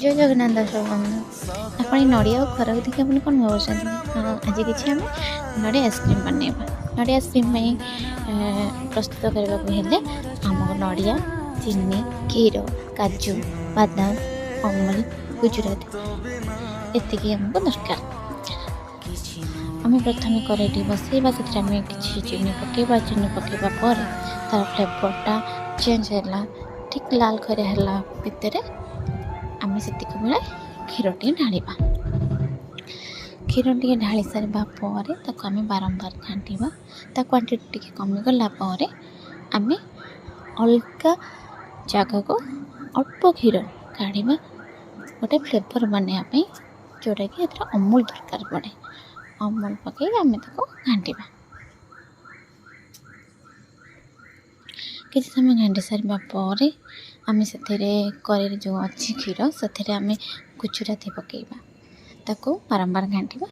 जय जगन्नाथ दर्शक बंधु ଆପଣ ନଡ଼ିଆ ଆଉ ଖରାକୁ ଦେଖି ଆପଣ କ'ଣ ଭାବୁଛନ୍ତି? ହଁ ଆଜି କିଛି ଆମେ ନଡ଼ିଆ ଆଇସ୍କ୍ରିମ୍ ବନେଇବା। ନଡ଼ିଆ ଆଇସ୍କ୍ରିମ୍ ପାଇଁ ପ୍ରସ୍ତୁତ କରିବାକୁ ହେଲେ ଆମକୁ ନଡ଼ିଆ, ଚିନି, କ୍ଷୀର, କାଜୁ, ବାଦାମ, ଅମୁଲ, ଗୁଜୁରାତି ଏତିକି ଆମକୁ ଦରକାର। ଆମେ ପ୍ରଥମେ କରେଇଟି ବସାଇବା, ସେଥିରେ ଆମେ କିଛି ଚିନି ପକାଇବା। ଚିନି ପକାଇବା ପରେ ତା'ର ଫ୍ଲେଭରଟା ଚେଞ୍ଜ ହେଲା, ଠିକ୍ ଲାଲ ଖରିଆ ହେଲା ଭିତରେ ଆମେ ସେତିକି ବେଳେ କ୍ଷୀରଟିଏ ଢାଳିବା। କ୍ଷୀର ଟିକେ ଢାଳି ସାରିବା ପରେ ତାକୁ ଆମେ ବାରମ୍ବାର ଘାଣ୍ଟିବା। ତା କ୍ୱାଣ୍ଟିଟି ଟିକେ କମିଗଲା ପରେ ଆମେ ଅଲଗା ଜାଗାକୁ ଅଳ୍ପ କ୍ଷୀର କାଢ଼ିବା ଗୋଟେ ଫ୍ଲେଭର୍ ବନେଇବା ପାଇଁ, ଯେଉଁଟାକି ଏଥିରେ ଅମୁଲ ଦରକାର ପଡ଼େ। ଅମୁଲ ପକାଇ ଆମେ ତାକୁ ଘାଣ୍ଟିବା। କିଛି ସମୟ ଘାଣ୍ଟି ସାରିବା ପରେ ଆମେ ସେଥିରେ କରେଇରେ ଯେଉଁ ଅଛି କ୍ଷୀର, ସେଥିରେ ଆମେ ଗୁଜୁରାତି ପକାଇବା। ତାକୁ ବାରମ୍ବାର ଘାଣ୍ଟିବା।